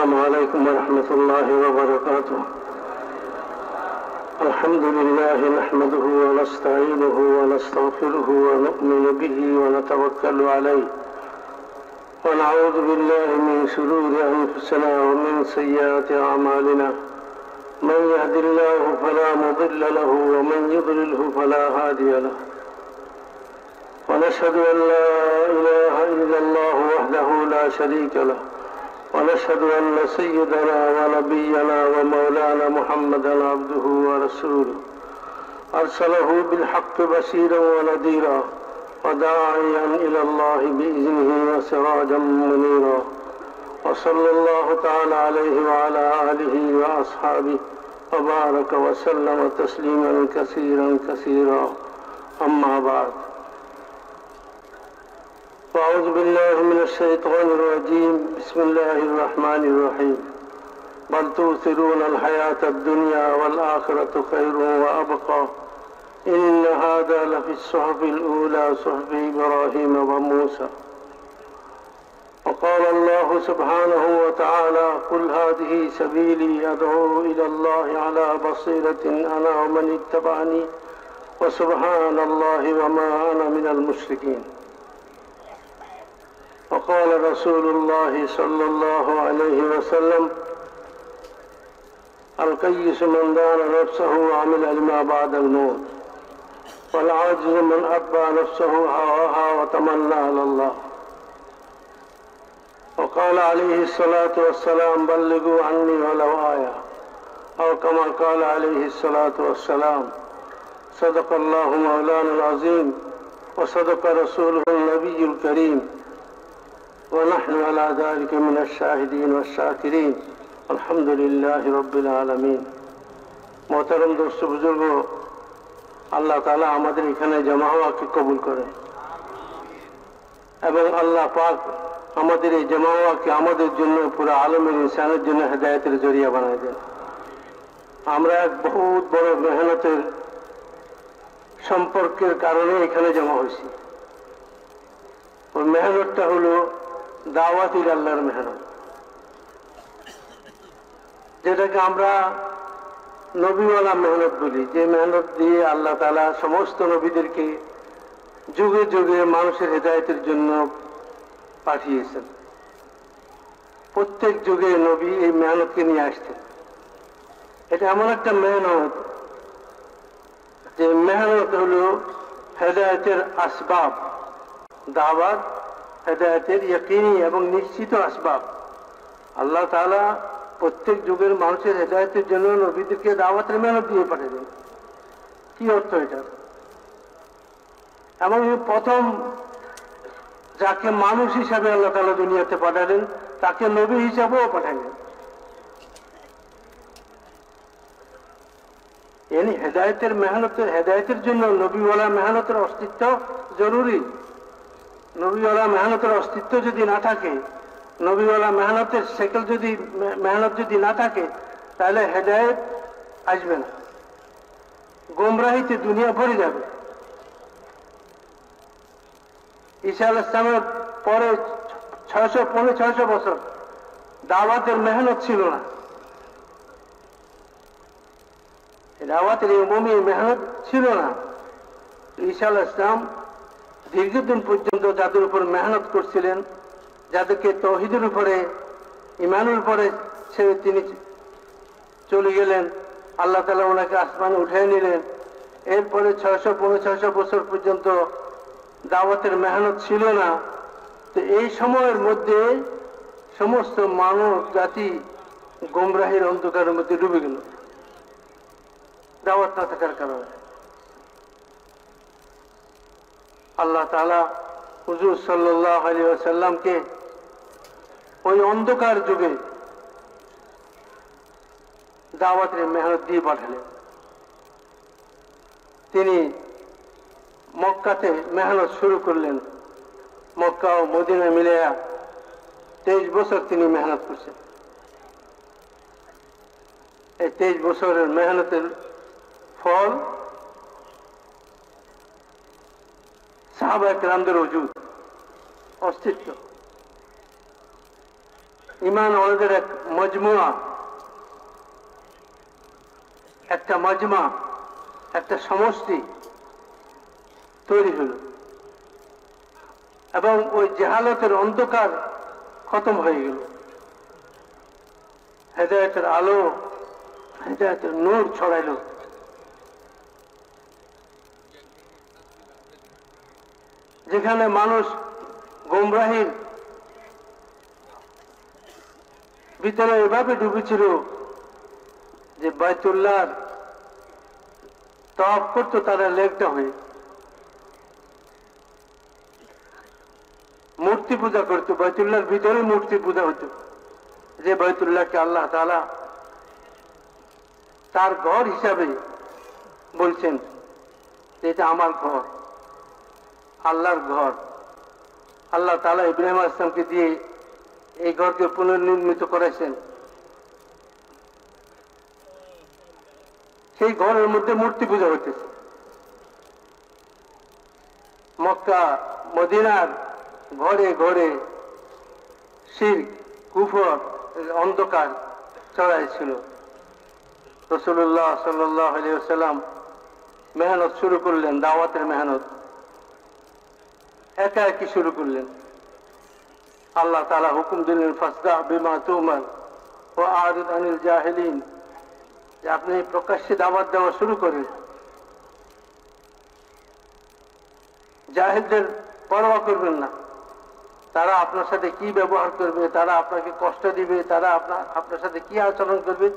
السلام عليكم ورحمة الله وبركاته. الحمد لله نحمده ونستعينه ونستغفره ونؤمن به ونتوكل عليه ونعوذ بالله من شرور أنفسنا ومن سيئات أعمالنا. من يهد الله فلا مضل له ومن يضلله فلا هادي له. ونشهد أن لا إله إلا الله وحده لا شريك له ونشهد أن سيدنا ونبينا ومولانا محمدا عبده ورسوله أرسله بالحق بشيرا ونذيرا وداعيا إلى الله بإذنه وسراجا منيرا. وصلى الله تعالى عليه وعلى آله وأصحابه وبارك وسلم تسليما كثيرا كثيرا. أما بعد، أعوذ بالله من الشيطان الرجيم. بسم الله الرحمن الرحيم. بل تؤثرون الحياة الدنيا والآخرة خير وأبقى إن هذا لفي الصحف الأولى صحف إبراهيم وموسى. وقال الله سبحانه وتعالى قل هذه سبيلي أدعو إلى الله على بصيرة أنا ومن اتبعني وسبحان الله وما أنا من المشركين. وقال رسول الله صلى الله عليه وسلم القيس من دان نفسه وعمل لما بعد الموت والعاجز من أتبع نفسه هواها وتمنى على الله. وقال عليه الصلاة والسلام بلغوا عني ولو آية أو كما قال عليه الصلاة والسلام صدق الله مولانا العظيم وصدق رسوله النبي الكريم ونحن على ذلك من الشاهدين والشاكرين الحمد لله رب العالمين. মোহতারম দোস্ত বুজুর্গ, আল্লাহ তাআলা আমাদের এখানে জমা হওয়াকে কবুল করেন এবং আল্লাহ পাক আমাদের এই জমা হওয়াকে আমাদের জন্য পুরো আলমের ইনসানের জন্য হেদায়েতের জরিয়া বানায় দেন। আমরা এক বহুত বড় মেহনতের সম্পর্কের কারণে এখানে জমা হয়েছি। ওই মেহনতটা হলো দাওয়াতির আল্লাহর মেহনত, যেটাকে আমরা নবীওয়ালা মেহনত বলি। যে মেহনত দিয়ে আল্লাহ তাআলা সমস্ত নবীদেরকে যুগে যুগে মানুষের হেদায়েতের জন্য পাঠিয়েছেন। প্রত্যেক যুগে নবী এই মেহনতকে নিয়ে আসতেন। এটা এমন একটা মেহনত যে মেহনত হলো হেদায়েতের আসবাব, দাওয়াত হেদায়েতের ইয়াকিনী এবং নিশ্চিত আসবাব। আল্লাহ তাআলা প্রত্যেক যুগের মানুষের হেদায়েতের জন্য নবীদেরকে দাওয়াতের মেহনত দিয়ে পাঠালেন। কি অর্থ এটা? এমন প্রথম যাকে মানুষ হিসাবে আল্লাহ তাআলা দুনিয়াতে পাঠালেন তাকে নবী হিসাবেও পাঠালেন। এনি হেদায়েতের মেহনতের হেদায়েতের জন্য নবীওয়ালা মেহনতের অস্তিত্ব জরুরি। নবীওয়ালা মেহনতের অস্তিত্ব যদি না থাকে, নবীওয়ালা মেহনতের সেকেল যদি মেহনত যদি না থাকে, তাহলে হেদায়েত আসবে না, গোমরাহিতে দুনিয়া ভরে যাবে। ঈসা আলাইহিস সালামের পরে 600 বছর দাওয়াতের মেহনত ছিল না। দাওয়াতের উমুমি মেহনত ছিল না। ঈসা আলাইহিস সালাম দীর্ঘদিন পর্যন্ত যাদের উপর মেহনত করছিলেন, যাদেরকে তাওহীদের উপরে ঈমানের উপরে ছেড়ে তিনি চলে গেলেন, আল্লাহ তাআলা ওনাকে আসমানে উঠিয়ে নিলেন। এরপরে 600 বছর পর্যন্ত দাওয়াতের মেহনত ছিল না। তো এই সময়ের মধ্যে সমস্ত মানব জাতি গোমরাহির অন্ধকারের মধ্যে ডুবে গেল দাওয়াত না থাকার কারণে। আল্লাহ তাআলা হুজুর সাল্লাল্লাহু আলাইহি ওয়াসাল্লামকে ওই অন্ধকার যুগে দাওয়াতের মেহনত দিয়ে পাঠালেন। তিনি মক্কাতে মেহনত শুরু করলেন। মক্কা ও মদিনা মিলিয়ে 23 বছর তিনি মেহনত করছেন। এই 23 বছরের মেহনতের ফল সাহাবায়ে কেরামদের ওজুদ, অস্তিত্ব। ইমান ওয়ালাদের এক মজমুয়া, একটা মজমা, একটা সমষ্টি তৈরি হলো এবং ওই জাহালতের অন্ধকার খতম হয়ে গেল। হেদায়েতের আলো, হেদায়েতের নূর ছড়াইল। যেখানে মানুষ গোমরাহির ভিতরে এভাবে ডুবেছিল যে বাইতুল্লাহ তওয়াফ করতো তারা লেগটা হয়ে, মূর্তি পূজা করতো, বাইতুল্লাহর ভিতরে মূর্তি পূজা হতো। যে বাইতুল্লাহকে আল্লাহ তাআলা তার ঘর হিসাবে বলছেন, এটা আমার ঘর, আল্লাহর ঘর। আল্লাহ তাআলা ইব্রাহিম আলাইহিস সালামকে দিয়ে এই ঘরকে পুনর্নির্মিত করেছেন। সেই ঘরের মধ্যে মূর্তি পূজা হইতেছে। মক্কা মদিনার ঘরে ঘরে শিরক, কুফর, অন্ধকার ছড়াইছিল। রাসূলুল্লাহ সাল্লাল্লাহু আলাইহি ওয়াসাল্লাম মেহনত শুরু করলেন, দাওয়াতের মেহনত একা একই শুরু করলেন। আল্লাহ তাআলা হুকুম দিলেন, ফাসদা বিমা তুমার ওয়া আরিদ আনিল জাহিলিন, যে আপনি প্রকাশ্যে দাওয়াত দেওয়া শুরু করেন। জাহিলদের পরোয়া করবেন না, তারা আপনার সাথে কি ব্যবহার করবে, তারা আপনাকে কষ্ট দিবে, তারা আপনার সাথে কি আচরণ করবে,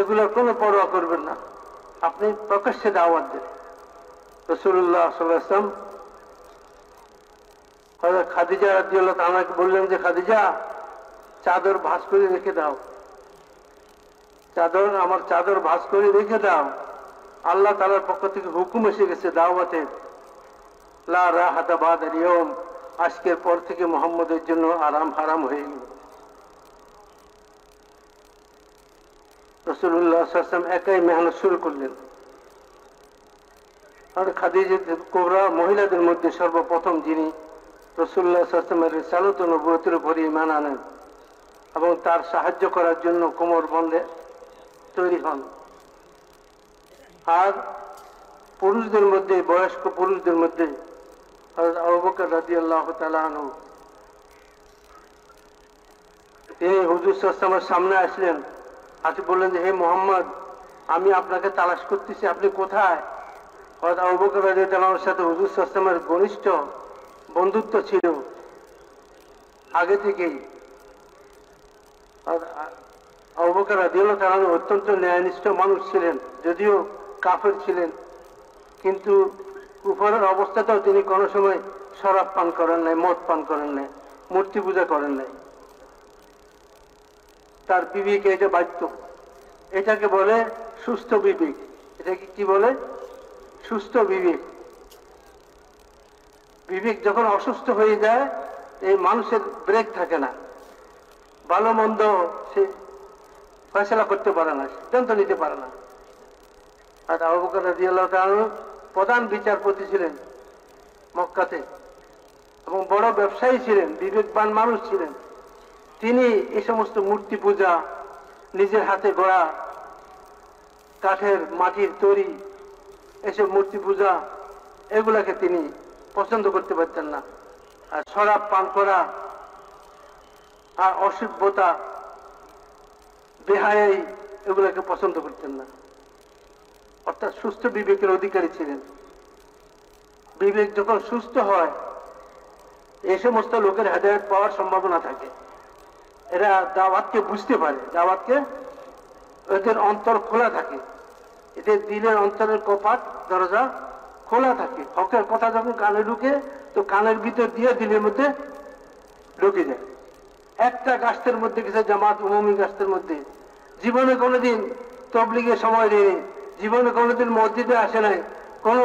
এগুলোর কোনো পরোয়া করবেন না, আপনি প্রকাশ্যে দাওয়াত দেন। রাসূলুল্লাহ সাল্লাল্লাহু আলাইহি ওয়াসাল্লাম হযরত খাদিজা রাদিয়াল্লাহু তাআলাকে বললেন যে, খাদিজা, চাদর ভাঁজ করে রেখে দাও, আমার চাদর ভাঁজ করে রেখে দাও। আল্লাহ তাআলার পক্ষ থেকে হুকুম এসে গেছে দাওয়াতের, লা রাহাতা বাদাল ইয়াউম, আজকের পর থেকে মুহাম্মদের জন্য আরাম হারাম হয়ে গেল। রাসূলুল্লাহ সাল্লাল্লাহু আলাইহি ওয়াসাল্লাম একাই মেহনত শুরু করলেন। আর খাদিজা কুবরা মহিলাদের মধ্যে সর্বপ্রথম যিনি রাসূলুল্লাহ সাল্লাল্লাহু আলাইহি ওয়াসাল্লামের রিসালাত ও নবুয়তের উপর ঈমান আনেন এবং তার সাহায্য করার জন্য কোমর বন্ধে তৈরি হন। আর পুরুষদের মধ্যে, বয়স্ক পুরুষদের মধ্যে হযরত আবু বকর রাদিয়াল্লাহু তাআলা আনহু, তিনি হুজুর সাল্লাল্লাহু আলাইহি ওয়াসাল্লামের সামনে আসলেন, আসে বললেন যে, হে মুহাম্মদ, আমি আপনাকে তালাশ করতেছি, আপনি কোথায়? হযরত আবু বকর রাদিয়াল্লাহু আনহুর সাথে হুজুর সাল্লাল্লাহু আলাইহি ওয়াসাল্লামের ঘনিষ্ঠ বন্ধুত্ব ছিল আগে থেকেই। আবু বকর রাদিয়াল্লাহু তাআলা আনহু অত্যন্ত ন্যায়নিষ্ঠ মানুষ ছিলেন, যদিও কাফের ছিলেন, কিন্তু কুফরের অবস্থাতেও তিনি কোনো সময় শরাব পান করেন নাই, মদ পান করেন নাই, মূর্তি পূজা করেন নাই। তার বিবেকে এটা বাধ্য, এটাকে বলে সুস্থ বিবেক। এটাকে কি বলে? সুস্থ বিবেক। বিবেক যখন অসুস্থ হয়ে যায়, এই মানুষের ব্রেক থাকে না, ভালো মন্দ সে ফয়সালা করতে পারে না, সিদ্ধান্ত নিতে পারে না। আর আবু বকর রাদিয়াল্লাহু তাআলা প্রধান বিচারপতি ছিলেন মক্কাতে এবং বড় ব্যবসায়ী ছিলেন, বিবেকবান মানুষ ছিলেন। তিনি এই সমস্ত মূর্তি পূজা, নিজের হাতে গড়া কাঠের মাটির তৈরি এসব মূর্তি পূজা, এগুলাকে তিনি পছন্দ করতে পারতেন না। আর শরাব পান করা আর অসভ্যতা, বেহায়াই, এগুলাকে পছন্দ করতেন না। অর্থাৎ সুস্থ বিবেকের অধিকারী ছিলেন। বিবেক যখন সুস্থ হয়, এই সমস্ত লোকের হেদায়েত পাওয়ার সম্ভাবনা থাকে। এরা দাওয়াতকে বুঝতে পারে, দাওয়াতকে, এদের অন্তর খোলা থাকে, এদের দিলের অন্তরের কপাট দরজা খোলা থাকে। হকের কথা যখন কানে ঢুকে, তো কানের ভিতর দিয়ে দিলের মধ্যে ঢুকে যায়। একটা গাছের মধ্যে গেছে জামাত, উমুমি গাছের মধ্যে, জীবনে কোনোদিন তবলিগে সময় দেয়নি, জীবনে কোনোদিন মসজিদে আসে নাই, কোনো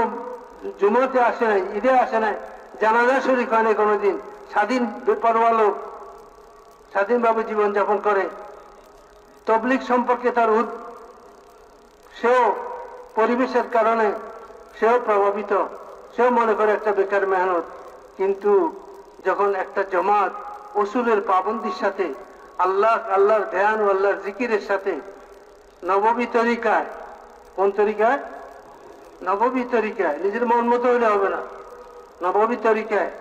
জুমাতে আসে নাই, ঈদে আসে নাই, জানাজা শরীফ হয় নাই কোনোদিন, স্বাধীন বেপরোয়া লোক, স্বাধীনভাবে জীবনযাপন করে। তবলিগ সম্পর্কে তার সেও পরিবেশের কারণে সেও প্রভাবিত, সেও মনে করে একটা বেকার মেহনত। কিন্তু যখন একটা জামাত উসুলের পাবন্দির সাথে আল্লাহর ধ্যান ও আল্লাহর জিকিরের সাথে নববী তরিকায়, কোন তরিকায়? নববী তরিকায়, নিজের মন মতো হইলে হবে না। নববী তরিকায়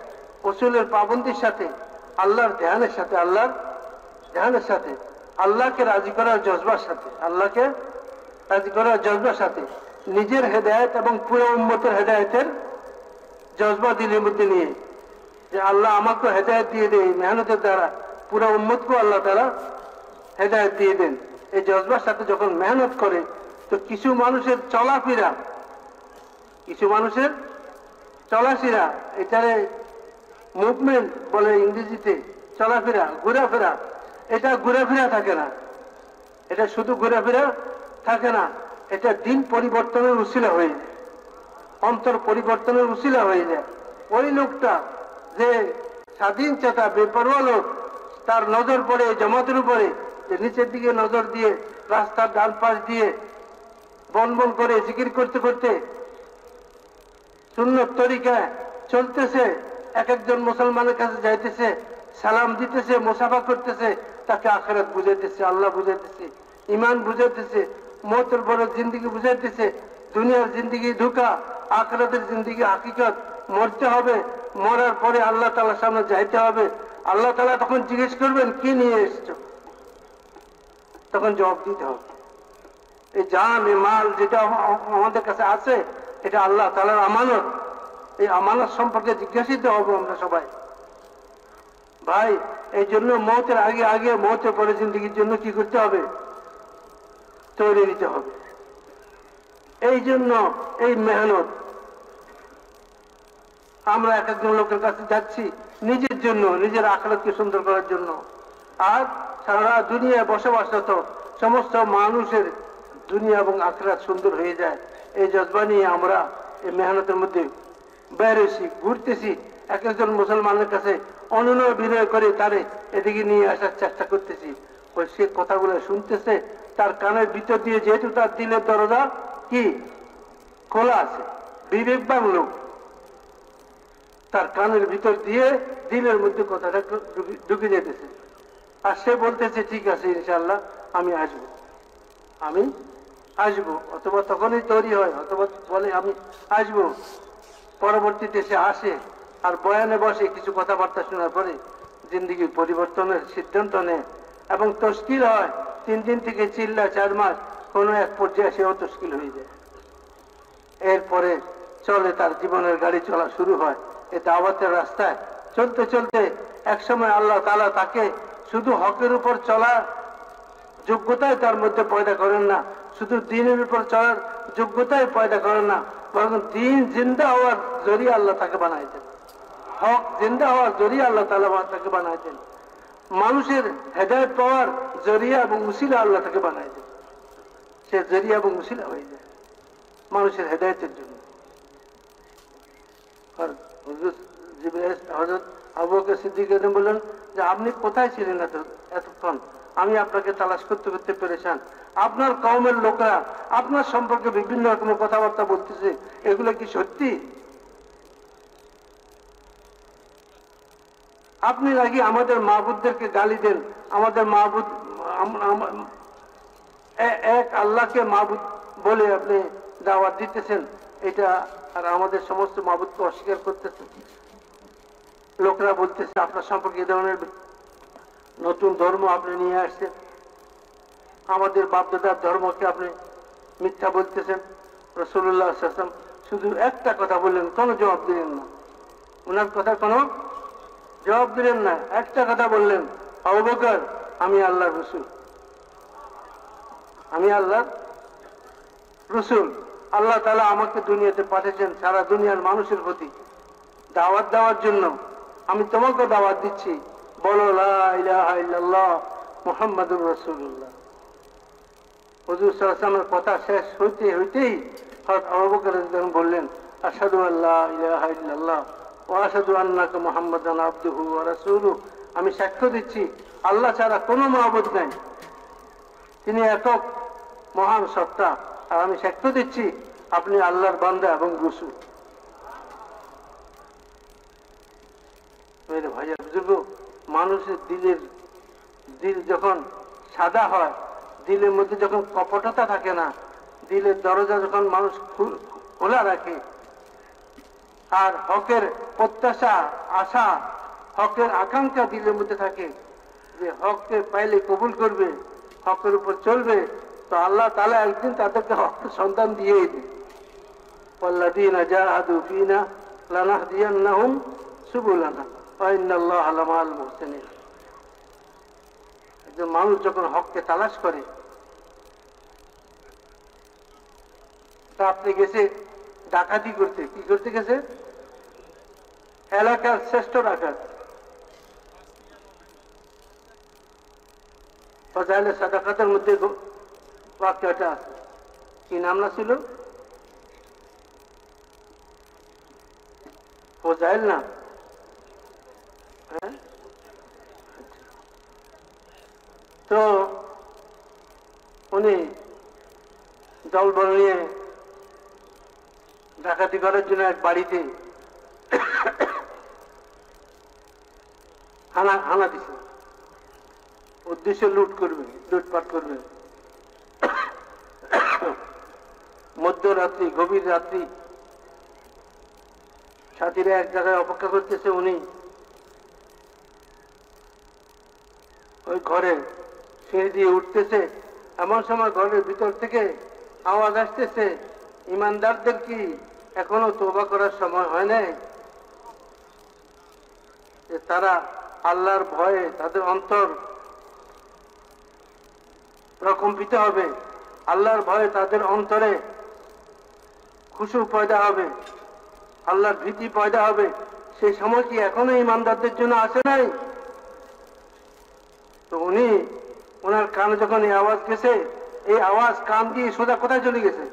উসুলের পাবন্দির সাথে, আল্লাহর ধ্যানের সাথে, আল্লাহকে রাজি করার জজবার সাথে, আল্লাহকে রাজি করার জজবার সাথে নিজের হেদায়েত এবং পুরো উম্মতের হেদায়েতের জজবা দিলের মধ্যে নিয়ে, যে আল্লাহ আমাকে হেদায়েত দিয়ে দেয়, মেহনতের দ্বারা পুরো উম্মতকে আল্লাহ তাআলা হেদায়েত দিয়ে দেন। এই জজবার সাথে যখন মেহনত করে, তো কিছু মানুষের চলাফেরা, এটারে মুভমেন্ট বলে ইংরেজিতে, চলাফেরা, ঘোরাফেরা, এটা ঘোরাফেরা থাকে না, এটা শুধু ঘোরাফেরা থাকে না, এটা দিন পরিবর্তনের উসিলা হয়ে যায়, অন্তর পরিবর্তনের উসিলা হয়ে যায়। ওই লোকটা যে স্বাধীন চেতা বেপরোয়া লোক, তার নজর পড়ে জমাতের উপরে, যে নিচের দিকে নজর দিয়ে রাস্তার ডান পাশ দিয়ে বন করে জিকির করতে করতে সুন্নত তরিকায় চলতেছে, এক একজন মুসলমানের কাছে যাইতেছে, সালাম দিতেছে, মুসাফা করতেছে, তাকে আখিরাত বুঝাইতেছে, আল্লাহ বুঝাইতেছে, ইমান বুঝাইতেছে, মৌতের পরে জিন্দেগি বুঝাইতেছে, দুনিয়ার জিন্দেগি ধোঁকা, আখিরাতের জিন্দেগি হাকিকত, মরতে হবে, মরার পরে আল্লাহ তাআলার সামনে যাইতে হবে। আল্লাহ তাআলা তখন জিজ্ঞেস করবেন, কি নিয়ে এসছো? তখন জবাব দিতে হবে। এই জান, এই মাল যেটা আমাদের কাছে আছে, এটা আল্লাহ তাআলার আমানত। এই আমানত সম্পর্কে জিজ্ঞাসিত হবো আমরা সবাই। ভাই, এই জন্য মৌতের আগে মৌতের পরে জিন্দগির জন্য কি করতে হবে? তৈরি নিতে হবে। এই জন্য এই মেহনত আমরা এক একজন লোকের কাছে যাচ্ছি নিজের জন্য, নিজের আখিরাতকে সুন্দর করার জন্য। আর সারা দুনিয়ায় বসবাসরত সমস্ত মানুষের দুনিয়া এবং আখিরাত সুন্দর হয়ে যায়, এই জজবা নিয়ে আমরা এই মেহনতের মধ্যে বেরোছি, ঘুরতেছি, এক একজন মুসলমানের কাছে অনুনয় বিনয় করে তারে এদিকে নিয়ে আসার চেষ্টা করতেছি। ওই সে কথাগুলো শুনতেছে, তার কানের ভিতর দিয়ে, যেহেতু তার দিলের দরজা কি খোলা আছে, বিবেকবান লোক, তার কানের ভিতর দিয়ে দিলের মধ্যে কথাটা ঢুকে যেতেছে। আর সে বলতেছে, ঠিক আছে ইনশাআল্লাহ আমি আসবো, অথবা তখনই তৈরি হয়, অথবা বলে আমি আসবো। পরবর্তীতে সে আসে আর বয়ানে বসে, কিছু কথাবার্তা শোনার পরে জিন্দেগি পরিবর্তনের সিদ্ধান্ত নেয় এবং তশকিল হয়। 3 দিন থেকে 4 মাস, কোনো এক পর্যায়ে সেও তশকিল হয়ে যায়। এরপরে চলে, তার জীবনের গাড়ি চলা শুরু হয় এই দাওয়াতের রাস্তায়। চলতে চলতে একসময় আল্লাহ তাআলা তাকে শুধু হকের উপর চলার যোগ্যতাই তার মধ্যে পয়দা করেন না, শুধু দ্বীনের উপর চলার যোগ্যতাই পয়দা করেন না, বরং দ্বীন জিন্দা হওয়ার জরিয়া আল্লাহ তাকে বানাইছেন, হক জিন্দা হওয়ার জরিয়া আল্লাহ তাআলা তাকে বানাইছেন, মানুষের হেদায়েত পাওয়ার জরিয়া এবং উসিলা আল্লাহ তাকে বানাইছেন। সে জরিয়া এবং উসিলা হয়ে যায় মানুষের হেদায়েতের জন্য। হযরত আবু বকর সিদ্দিক বললেন যে, আপনি কোথায় ছিলেন এতক্ষণ? আমি আপনাকে তালাশ করতে করতে পেরেছেন। আপনার কওমের লোকেরা আপনার সম্পর্কে বিভিন্ন রকমের কথাবার্তা বলতেছে, এগুলো কি সত্যি? আপনি নাকি আমাদের মাবুদদেরকে গালি দেন, আমাদের মাবুদ এক আল্লাহকে মাবুদ বলে আপনি দাওয়াত দিতেছেন, এটা আর আমাদের সমস্ত মাবুদকে অস্বীকার করতেছেন। লোকরা বলতেছে আপনার সম্পর্কে এই ধরনের নতুন ধর্ম আপনি নিয়ে আসছেন, আমাদের বাপদাদার ধর্মকে আপনি মিথ্যা বলতেছেন। রাসূলুল্লাহ সাল্লাল্লাহু আলাইহি ওয়াসাল্লাম শুধু একটা কথা বললেন, কোনো জবাব দিলেন না, ওনার কথা কোনো জবাব দিলেন না। একটা কথা বললেন, আবু বকর, আমি আল্লাহর রাসূল, আমি আল্লাহর রাসূল। আল্লাহ তাআলা আমাকে দুনিয়াতে পাঠিয়েছেন সারা দুনিয়ার মানুষের প্রতি দাওয়াত দেওয়ার জন্য। আমি তোমাকে দাওয়াত দিচ্ছি, বলো লা ইলাহা ইল্লাল্লাহ মুহাম্মাদুর রাসূলুল্লাহ। হুজুর সাল্লাল্লাহু আলাইহি ওয়াসাল্লামের কথা শেষ হইতেই হযরত আবু বকর রাদিয়াল্লাহু আনহু বললেন, আশহাদু আল্লা ইলাহা ইল্লাল্লাহ ওয়া আশহাদু আন্নাকা মুহাম্মাদান আবদুহু ওয়া রাসূলুহু। আমি সাক্ষ্য দিচ্ছি আল্লাহ ছাড়া কোনো মাবুদ নাই, তিনি একক মহান সত্তা, আর আমি সাক্ষ্য দিচ্ছি আপনি আল্লাহর বান্দা এবং রাসূল। মেরে ভাইয়া বুজুর্গ, মানুষের দিলের দিল যখন সাদা হয়, দিলের মধ্যে যখন কপটতা থাকে না, দিলের দরজা যখন মানুষ খোলা রাখে, আর হকের প্রত্যাশা, আশা, হকের আকাঙ্ক্ষা দিলের মধ্যে থাকে যে হককে পাইলে কবুল করবে, হকের উপর চলবে, তো আল্লাহ তাআলা একদিন তাদেরকে হকের সন্তান দিয়েই দেবে। ওয়াল্লাযীনা জাহাদু ফীনা লানাহদিয়ান্নাহুম সুবুলানা ওয়া ইন্নাল্লাহা লামাআল মুহসিনিন। একজন মানুষ যখন হককে তালাশ করে, রাত্রে গেছে ডাকাতি করতে, কি করতে গেছে? এলাকার শ্রেষ্ঠ ডাকাত ফজাইলে সাদাকাতের মধ্যে বাক্যটা আছে, কি নাম না ছিল? ফজাইল না? হ্যাঁ, তো উনি দলবল নিয়ে ডাকাতি করার জন্য এক বাড়িতে হানা দিছে, উদ্দেশ্য লুট করবে, লুটপাট করবে। মধ্যরাত্রি, গভীর রাত্রি, সাথীরা এক জায়গায় অপেক্ষা করতেছে, উনি ওই ঘরে সিঁড়ি দিয়ে উঠতেছে, এমন সময় ঘরের ভিতর থেকে আওয়াজ আসতেছে, ইমানদারদের কি এখনো তওবা করার সময় হয় নাই? যে তারা আল্লাহর ভয়ে তাদের অন্তর প্রকম্পিত হবে, আল্লাহর ভয়ে তাদের অন্তরে খুশু পয়দা হবে, আল্লাহর ভীতি পয়দা হবে, সেই সময় কি এখনো ইমানদারদের জন্য আসে নাই? তো উনি, ওনার কানে যখন এই আওয়াজ গেছে, এই আওয়াজ কান দিয়ে সোজা কোথায় চলে গেছে?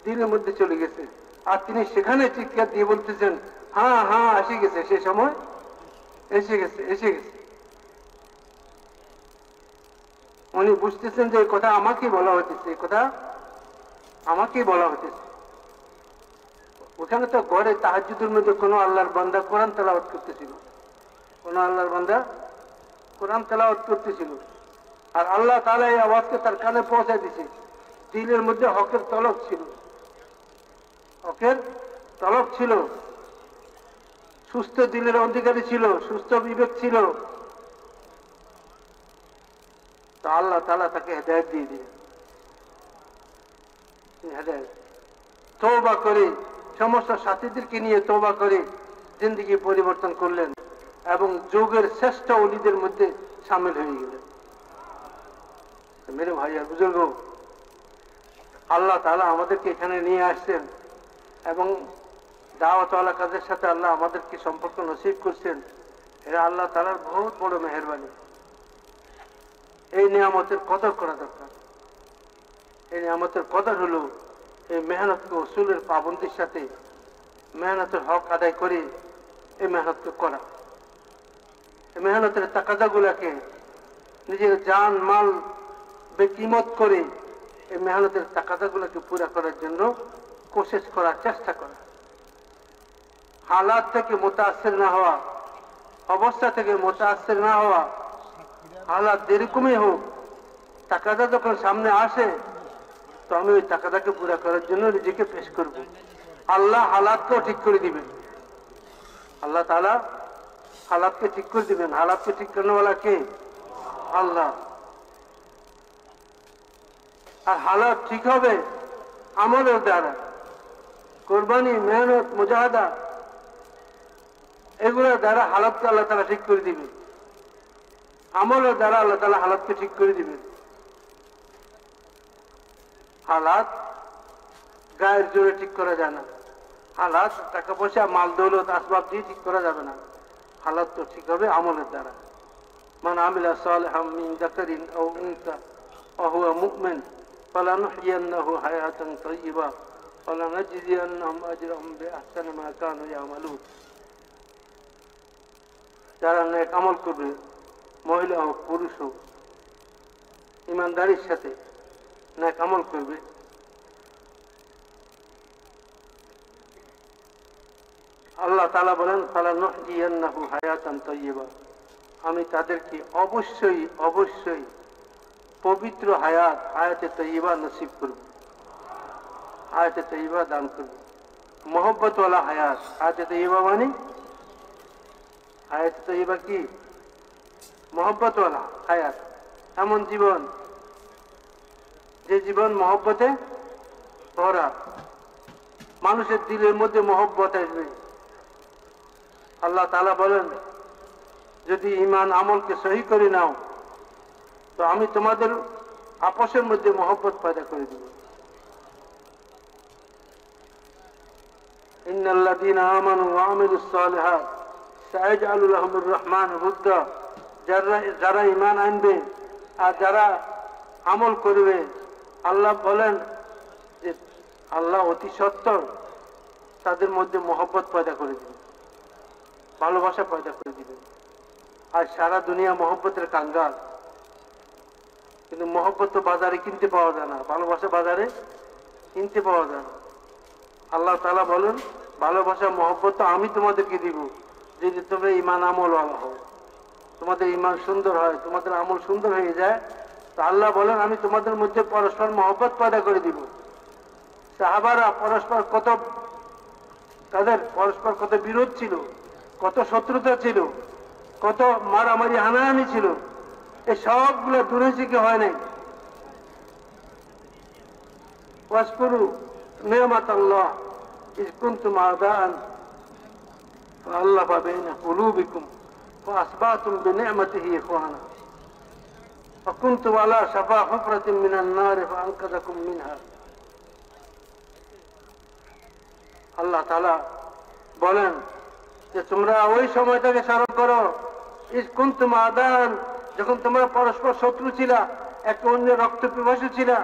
দিলের মধ্যে চলে গেছে। আর তিনি সেখানে চিৎকার দিয়ে বলতেছেন, হ্যাঁ হ্যাঁ এসে গেছে, সে সময় এসে গেছে, এসে গেছে। উনি বুঝতেছেন যে এই কথা আমাকেই বলা হইতেছে, এই কথা আমাকেই বলা হইতেছে। ওখানে তো ঘরে তাহাজ্জুদের মধ্যে কোনো আল্লাহর বান্দা কোরআন তেলাওয়াত করতেছিল, কোনো আল্লাহর বান্দা কোরআন তেলাওয়াত করতেছিল, আর আল্লাহ তাআলা এই আওয়াজকে তার কানে পৌঁছায় দিছে। দিলের মধ্যে হকের তলব ছিল, হকের তলব ছিল, সুস্থ দিলের অধিকারী ছিল, সুস্থ বিবেক ছিল, তো আল্লাহ তাআলা তাকে হেদায়েত দিয়ে দিলেন। হেদায়েত, তওবা করে, সমস্ত সাথীদেরকে নিয়ে তওবা করে জিন্দেগি পরিবর্তন করলেন এবং যুগের শ্রেষ্ঠ ওলিদের মধ্যে শামিল হয়ে গেলেন। মেরে ভাই আর বুজুর্গ, আল্লাহ তাআলা আমাদেরকে এখানে নিয়ে আসছেন এবং দাওয়াতওয়ালা কাজের সাথে আল্লাহ আমাদেরকে সম্পর্ক নসিব করছেন। এরা আল্লাহ তাআলার বহুত বড় মেহেরবানি। এই নিয়ামতের কদর করা দরকার। এই নিয়ামতের কদর হলো এই মেহনতকে উসুলের পাবন্দির সাথে মেহনতের হক আদায় করে এই মেহনতকে করা, এই মেহনতের তাকাদাগুলাকে নিজের জান মাল বেকিমত করে এই মেহনতের তাকাদাগুলোকে পুরা করার জন্য কোশিশ করা, চেষ্টা করা, হালাত থেকে মুতাআসসির না হওয়া, অবস্থা থেকে মুতাআসসির না হওয়া। হালাত যেরকমই হোক, তাকাদা যখন সামনে আসে তো আমি ওই তাকাদাকে পুরা করার জন্য নিজেকে পেশ করব। আল্লাহ হালাতকেও ঠিক করে দিবেন, আল্লাহ তাআলা হালাতকে ঠিক করে দিবেন। হালাতকে ঠিক করানোওয়ালা কে? আল্লাহ। আর হালাত ঠিক হবে আমলের দ্বারা, কোরবানি, মেহনত, মুজাহাদা, এগুলোর দ্বারা হালাতকে আল্লাহ তাআলা ঠিক করে দিবেন। আমলের দ্বারা আল্লাহ তাআলা হালাতকে ঠিক করে দিবেন। হালাত গায়ের জোরে ঠিক করা যায় না, হালাত টাকা পয়সা, মাল দৌলত, আসবাব দিয়ে ঠিক করা যাবে না। হালাত তো ঠিক হবে আমলের দ্বারা। মান আমিলা সালিহাম মিন যাকারিন আও উনসা ওয়া হুয়া মুমিন ফালানুহইয়ান্নাহু হায়াতান তাইয়্যিবা ওয়া লানাজজিয়ান্নাহুম আজরাহুম বিআহসানি মা কানু ইয়ামালুন। যারা নেক আমল করবে, মহিলা হোক পুরুষ হোক, ইমানদারির সাথে নেক আমল করবে, আল্লাহ তাআলা বলেন ফালানুহইয়ান্নাহু হায়াতান তাইয়্যিবা, আমি তাদেরকে অবশ্যই অবশ্যই পবিত্র হায়াতে তৈয়বা নসিব করব, হায়াতে তৈয়বা দান করব। মোহব্বতওয়ালা হায়াত। হায়াতে তৈয়বা মানে হায়াতে তৈয়বা কি? মোহব্বতওয়ালা হায়াত, এমন জীবন যে জীবন মহব্বতে ভরা, মানুষের দিলের মধ্যে মহব্বত আসবে। আল্লাহ তাআলা বলেন, যদি ঈমান আমলকে সহি করে নাও তো আমি তোমাদের আপসের মধ্যে মহব্বত পয়দা করে দেব। ইন্নাল্লাযীনা আমানু ওয়া আমিলুস সালিহাত সায়াজআলু লাহুমুর রহমানু উদ্দা। যারা ঈমান আনবে আর যারা আমল করবে, আল্লাহ বলেন যে আল্লাহ অতি সত্বর তাদের মধ্যে মহব্বত পয়দা করে দিবে, ভালোবাসা পয়দা করে দিবে। আর সারা দুনিয়া মহব্বতের কাঙ্গাল, কিন্তু মহব্বত তো বাজারে কিনতে পাওয়া যায় না, ভালোবাসা বাজারে কিনতে পাওয়া যায় না। আল্লাহ তাআলা বলেন, ভালোবাসা মহব্বত তো আমি তোমাদেরকে দিব যদি তোমরা ঈমান আমলওয়ালা হও, তোমাদের ঈমান সুন্দর হয়, তোমাদের আমল সুন্দর হয়ে যায়। তো আল্লাহ বলেন, আমি তোমাদের মধ্যে পরস্পর মহব্বত পয়দা করে দিব। সাহাবারা পরস্পর তাদের পরস্পর কত বিরোধ ছিল, কত শত্রুতা ছিল, কত মারামারি হানাহানি ছিল, এই সবগুলো দূরে থেকে হয় নাই। ওয়াসকুরু নি'মাতাল্লাহ ইয কুনতুম আ'দাআন ফাআল্লাফা বাইনা কুলুবিকুম ফাআসবাহতুম বিনি'মাতিহি ইখওয়ানা ওয়া কুনতুম আলা শাফা হুফরাতিন মিনান নার ফাআনকাযাকুম মিনহা। আল্লাহ তাআলা বলেন যে তোমরা ওই সময়টাকে স্মরণ করো, ইয কুনতুম আ'দাআন, যখন তোমরা পরস্পর শত্রু ছিলা, একে অন্যের রক্ত পিপাসু ছিলা,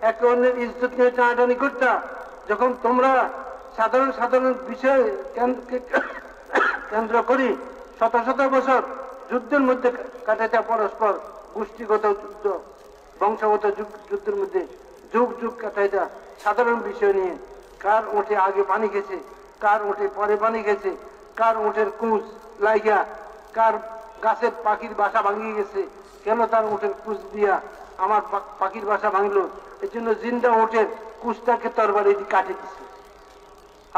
একে অন্যের ইজ্জত নিয়ে টানাটানি করতা, যখন তোমরা সাধারণ সাধারণ বিষয় কেন্দ্র করি শত শত বছর যুদ্ধের মধ্যে কাটাইতা, পরস্পর গোষ্ঠীগত যুদ্ধ, বংশগত যুদ্ধের মধ্যে যুগ যুগ কাটাইতা সাধারণ বিষয় নিয়ে, কার ওঠে আগে পানি খেছে, কার ওঠে পরে পানি খেছে, কার ওঠের কুঁচ লাইগা, কার গাছের পাখির বাসা ভাঙিয়ে গেছে, কেন তার ওঠের কুচ দিয়া আমার পাখির বাসা ভাঙলো, এই জন্য জিন্দা ওঠের কুচটাকে তরবারি দিয়ে কাটে দিচ্ছে।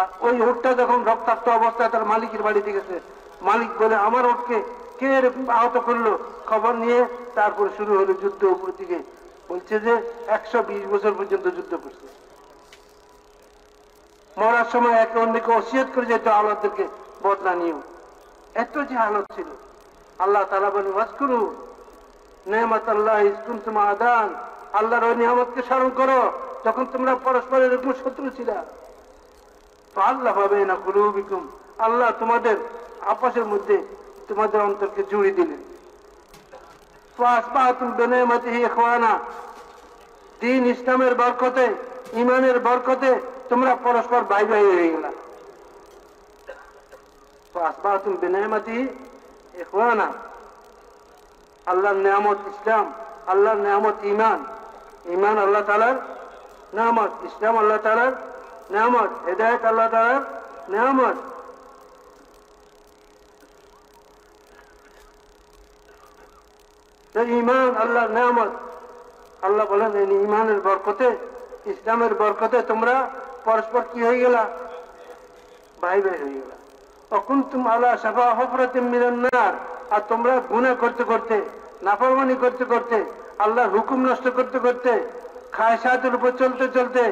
আর ওই ওটটা যখন রক্তাক্ত অবস্থায় তার মালিকের বাড়িতে গেছে, মালিক বলে আমার ওটকে কে এরকম আহত করলো, খবর নিয়ে তারপর শুরু হলো যুদ্ধ। উপর থেকে বলছে যে 120 বছর পর্যন্ত যুদ্ধ করছে। মরার সময় একে অন্যকে ওসিয়ত করে যেত আওলাদদেরকে বদলা নিও, এত যে হালত ছিল। আল্লাহ তাআলা বলেন, ওয়াজকুরু নি'মাতাল্লাহি ইয কুনতুম আ'দাআন, আল্লাহর ওই নিয়ামতকে স্মরণ করো যখন তোমরা পরস্পরের এরকম শত্রু ছিলা। ফাআল্লাফা বাইনা কুলুবিকুম, আল্লাহ তোমাদের আপসের মধ্যে তোমাদের অন্তরকে জুড়ে দিলেন। ফাআসবাহতুম বিনি'মাতিহি ইখওয়ানা, দ্বীন ইসলামের বরকতে, ঈমানের বরকতে তোমরা পরস্পর ভাই ভাই হয়ে গেলা। ফাআসবাহতুম বিনি'মাতিহি ইখওয়ানা, আল্লাহর নিয়ামত ইসলাম, আল্লাহর নিয়ামত ঈমান, ঈমান আল্লাহ তাআলার নিয়ামত, ইসলাম আল্লাহ তাআলার নিয়ামত, হেদায়েত আল্লাহ তাআলার নিয়ামত। ঈমান আল্লাহর নিয়ামত। আল্লাহ বলেন, এই ঈমানের বরকতে, ইসলামের বরকতে তোমরা পরস্পর কি হয়ে গেলা? ভাই ভাই হয়ে গেলা। অকুনতুম আলা শাফা হুফরাতিন মিনান নার, আর তোমরা গুনাহ করতে করতে, নাফরমানি করতে করতে, আল্লাহর হুকুম নষ্ট করতে করতে, খায়সাতের উপর চলতে চলতে,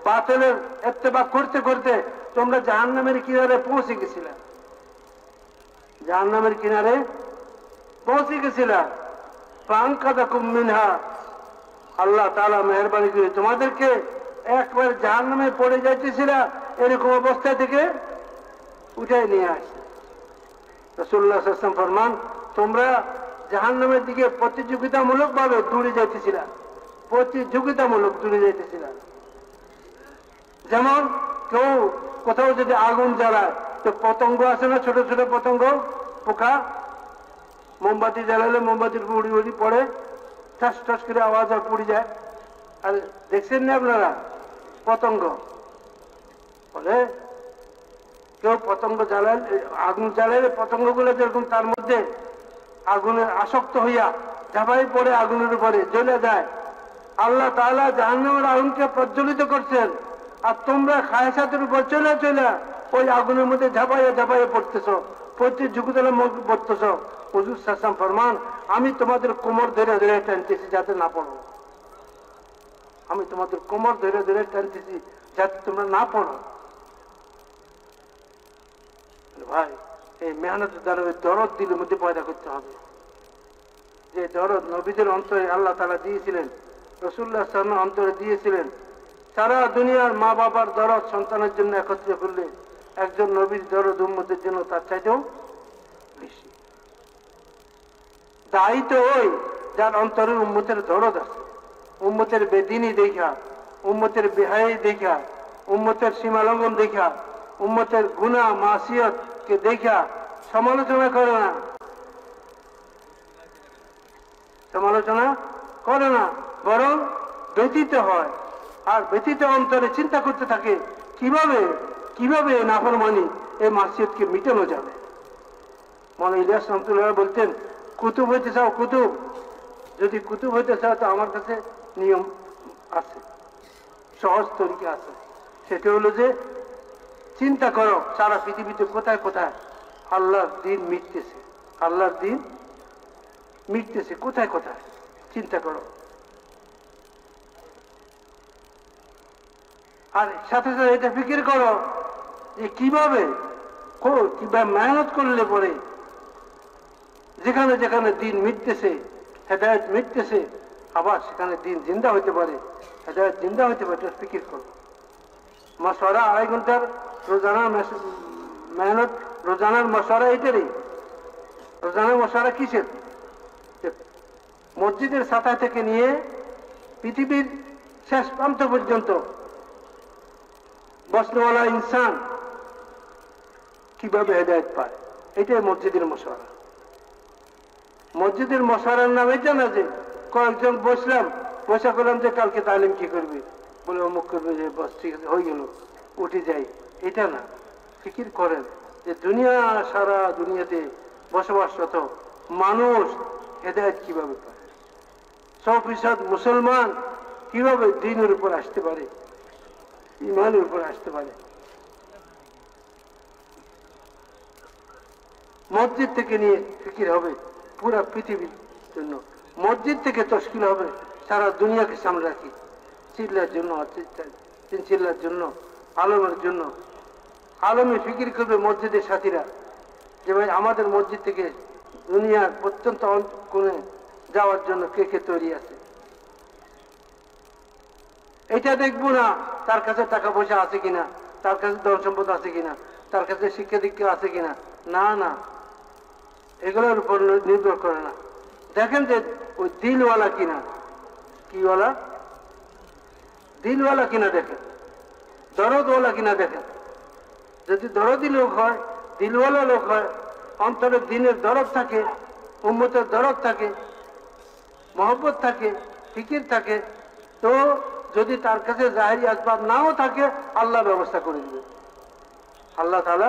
বাতিলের ইত্তেবা করতে করতে তোমরা জাহান্নামের কিনারে পৌঁছে গেছিলা। জাহান্নামের কিনারে পৌঁছে গেছিলা। ফাআনকাযাকুম মিনহা, আল্লাহ তাআলা মেহেরবানি করে তোমাদেরকে একবার জাহান্নামে পড়ে যাইতেছিলা এরকম অবস্থা থেকে উঠাই নিয়ে আসে। রাসূলুল্লাহ সাল্লাল্লাহু আলাইহি ওয়াসাল্লাম ফরমান, তোমরা জাহান্নামের দিকে প্রতিযোগিতামূলক ভাবে দৌড়ে যাইতেছিলা, প্রতিযোগিতামূলক দৌড়ে যাইতেছিলা। যেমন কেউ কোথাও যদি আগুন জ্বালায় তো পতঙ্গ আছে না, ছোট ছোট পতঙ্গ, পোকা, মোমবাতি জ্বালালে মোমবাতির উড়ি উড়ি পড়ে, ঠাস ঠাস করে আওয়াজ আর পুড়ে যায়। আর দেখছেন না আপনারা পতঙ্গ? বলে কেউ পতঙ্গ জ্বালালে, আগুন জ্বালালে পতঙ্গগুলো যেরকম তার মধ্যে আগুনের আসক্ত হইয়া ঝাঁপাই পড়ে আগুনের উপরে জ্বলে যায়। আল্লাহ তাআলা জাহান্নামের আগুনকে প্রজ্বলিত করছেন, আর তোমরা খায়সাতের উপর চলে চলে ওই আগুনের মধ্যে ঝাঁপাইয়া ঝাঁপাইয়া পড়তেছ, প্রতি যুগতলে পড়তেছ। হুজুর সাল্লাল্লাহু আলাইহি ফরমান, আমি তোমাদের কোমর ধরে ধরে টানতেছি যাতে না পড়ো। আমি তোমাদের কোমর ধরে ধরে টানতেছি যাতে তোমরা না পড়ো। ভাই, এই মেহনতের দ্বারা দরদ দিলের মধ্যে পয়দা করতে হবে। যে দরদ নবীদের অন্তরে আল্লাহ তাআলা দিয়েছিলেন, রাসূলুল্লাহ সাল্লাল্লাহু আলাইহি ওয়াসাল্লাম অন্তরে দিয়েছিলেন। সারা দুনিয়ার মা বাবার দরদ সন্তানের জন্য একত্রে করলে একজন নবীর দরদ উম্মতের জন্য তার চাইতেও বেশি। দায়ী তো ওই যার অন্তরে উম্মতের দরদ আছে, উম্মতের বেদিনী দেখা, উম্মতের বেহাই দেখা, উম্মতের সীমালঙ্ঘন দেখা, উম্মতের গুনাহ মাসিয়ত কে দেখা সমালোচনা করে না, সমালোচনা করে না, বরং ব্যথিত হয়। আর ব্যথিত অন্তরে চিন্তা করতে থাকে কিভাবে কিভাবে নাফরমানি এই মাসিয়তকে মিটানো যাবে। মৌলানা ইলিয়াস রহমাতুল্লাহ বলতেন, কুতুব হইতে চাও কুতুব, যদি কুতুব হইতে চাও তো আমার কাছে নিয়ম আছে, সহজ তরিকা আছে। সেটা হলো যে চিন্তা করো সারা পৃথিবীতে কোথায় কোথায় আল্লাহর দিন মিটতেছে, আল্লাহর দিন মিটতেছে কোথায় কোথায়, চিন্তা করো। আর সাথে সাথে এটা ফিকির করো যে কিভাবে মেহনত করলে পরে যেখানে যেখানে দিন মিটতেছে, হেদায়েত মিটতেছে, আবার সেখানে দিন জিন্দা হইতে পারে, হেদায়েত জিন্দা হইতে পারে, এটা ফিকির করো। মশওয়ারা 2.5 ঘন্টার রোজানা মেহনত, রোজানার মশওয়ারা এটারই। রোজানার মশওয়ারা কিসের? মসজিদের ছাতা থেকে নিয়ে পৃথিবীর শেষ প্রান্ত পর্যন্ত বসনেওয়ালা ইনসান কিভাবে হেদায়েত পায়, এটাই মসজিদের মশওয়ারা। মসজিদের মশওয়ারার নাম এটা না যে কয়েকজন বসলাম, বসা করলাম যে কালকে তালিম কি করবি, বলে অমুক করবে, যে বস ঠিক আছে হয়ে গেল উঠে যাই, এটা না। ফিকির করেন যে দুনিয়া, সারা দুনিয়াতে বসবাসরত মানুষ হেদায়েত কিভাবে পায়, 100% মুসলমান কিভাবে দ্বীনের উপর আসতে পারে, ইমানের উপর আসতে পারে। মসজিদ থেকে নিয়ে ফিকির হবে পুরা পৃথিবীর জন্য, মসজিদ থেকে তশকিল হবে সারা দুনিয়াকে সামনে রাখি, চিল্লার জন্য, চিল্লার জন্য, আলমের জন্য। আলমে ফিকির করবে মসজিদের সাথীরা যে ভাই আমাদের মসজিদ থেকে দুনিয়ার প্রত্যন্ত কোণে যাওয়ার জন্য কে কে তৈরি আছে। এটা দেখবো না তার কাছে টাকা পয়সা আছে কিনা, তার কাছে ধন সম্পদ আছে কিনা, তার কাছে শিক্ষা দীক্ষা আছে কিনা, না না, এগুলোর উপর নির্ভর করে না। দেখেন যে ওই দিলওয়ালা কিনা, কিওয়ালা, দিলওয়ালা কিনা দেখেন, দরদওয়ালা কিনা দেখেন। যদি দরদি লোক হয়, দিলওয়ালা লোক হয়, অন্তরে দিনের দরদ থাকে, উম্মতের দরদ থাকে, মহব্বত থাকে, ফিকির থাকে, তো যদি তার কাছে জাহেরি আসবাব নাও থাকে, আল্লাহ ব্যবস্থা করে দিবে, আল্লাহ তাআলা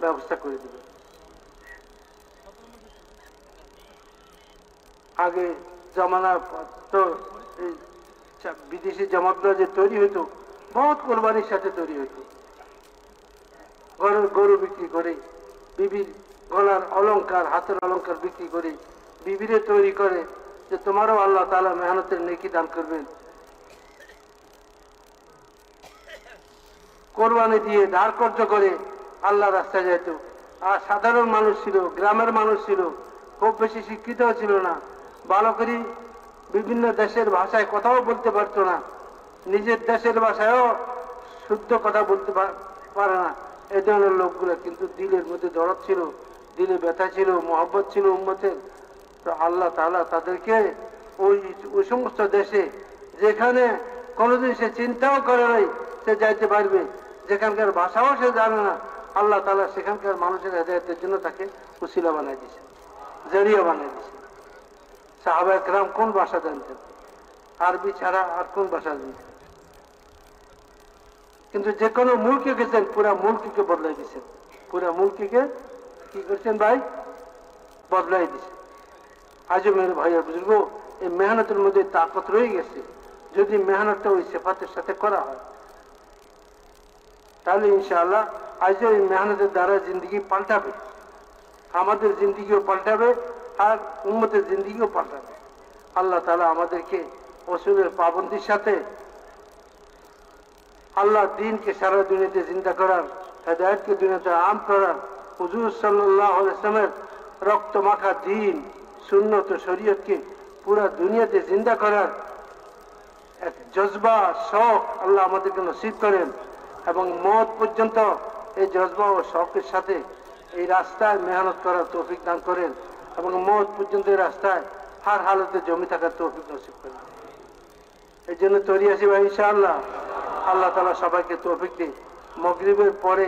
ব্যবস্থা করে দিবে। আগে জমানা তো বিদেশি জামাতগুলো যে তৈরি হইতো, বহুত কোরবানির সাথে তৈরি হইতো। ঘরের গরু বিক্রি করে, বিবির গলার অলংকার, হাতের অলংকার বিক্রি করে বিবিরে তৈরি করে যে তোমারও আল্লাহ তাআলা মেহনতের নেকি দান করবেন। কোরবানি দিয়ে ধার কর্য করে আল্লাহ রাস্তায় যেত। আর সাধারণ মানুষ ছিল, গ্রামের মানুষ ছিল, খুব বেশি শিক্ষিত ছিল না, ভালো করে বিভিন্ন দেশের ভাষায় কথাও বলতে পারতো না, নিজের দেশের ভাষায়ও শুদ্ধ কথা বলতে পারে না। এই ধরনের লোকগুলো কিন্তু দিলের মধ্যে দরদ ছিল, দিলে ব্যথা ছিল, মহব্বত ছিল উম্মতের। তো আল্লাহ তাআলা তাদেরকে ওই সমস্ত দেশে যেখানে কোনোদিন সে চিন্তাও করে নাই সে যাইতে পারবে, যেখানকার ভাষাও সে জানে না, আল্লাহ তাআলা সেখানকার মানুষের হেদায়েতের জন্য তাকে উসিলা বানাই দিয়েছে, জরিয়া বানাই দিয়েছে। সাহাবায়ে কেরাম কোন ভাষা জানতেন? আরবি ছাড়া আর কোন ভাষা জানতেন? কিন্তু যে কোনো মুলকে গেছেন, পুরা মুলকিকে বদলাই দিয়েছেন, পুরা মুলকিকে কি করছেন ভাই? বদলাই দিয়েছেন। আজমের ভাইয়ের বুজুর্গ, এই মেহনতের মধ্যে তাকত রয়ে গেছে। যদি মেহনতটা ওই সেফাতের সাথে করা হয় তাহলে ইনশাআল্লাহ আজের এই মেহনতের দ্বারা জিন্দগি পাল্টাবে, আমাদের জিন্দগিও পাল্টাবে আর উম্মতের জিন্দগিও পাল্টাবে। আল্লাহ তাআলা আমাদেরকে রসুলের পাবন্দির সাথে আল্লাহ দ্বীনকে সারা দুনিয়াতে জিন্দা করার, হেদায়েতকে দুনিয়াতে আম করার, হুজুর সাল্লাল্লাহু আলাইহি ওয়াসাল্লামের রক্ত মাখা দ্বীন সুন্নত ও শরীয়তকে পুরা দুনিয়াতে জিন্দা করার এক জজবা শখ আল্লাহ আমাদেরকে নসিব করেন এবং মওত পর্যন্ত এই জজবা ও শখের সাথে এই রাস্তায় মেহনত করার তৌফিক দান করেন এবং মওত পর্যন্ত এই রাস্তায় হার হালতে জমি থাকার তৌফিক নসিব করেন। এই জন্য তৈরি আছি ভাই ইনশাআল্লাহ। আল্লাহ তাআলা সবাইকে তৌফিক দিন। মাগরিবের পরে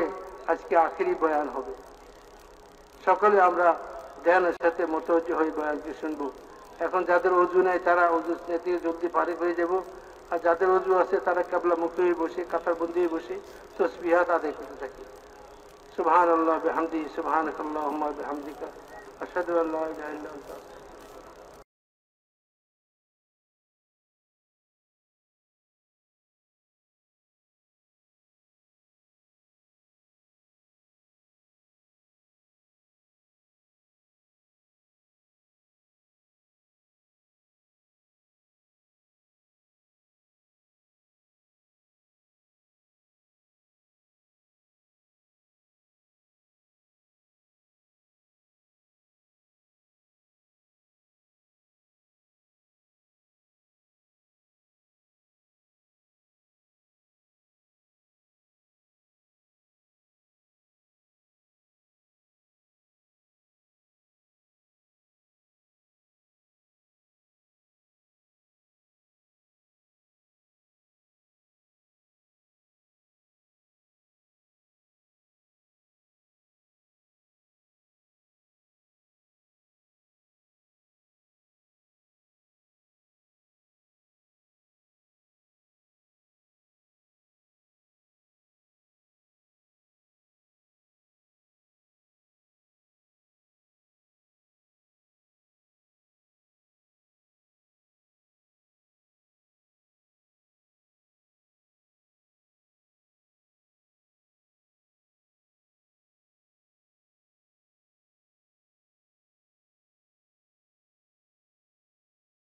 আজকে আখেরি বয়ান হবে। সকলে আমরা ধ্যানের সাথে মুতাওয়াজ্জিহ হয়ে বয়ানটি শুনবো। এখন যাদের ওযু নেই তারা ওযু থেকে জলদি ফারিগ হয়ে যাব, আর যাদের ওযু আছে তারা কিবলা মুখী হয়ে বসে কাতারবন্দি হয়ে বসে তাসবিহাত আদায় করতে থাকি। সুবহানাল্লাহ বিহামদিহি সুবহানাকাল্লাহুম্মা বিহামদিকা আশহাদু আল্লা ইলাহা ইল্লা আনতা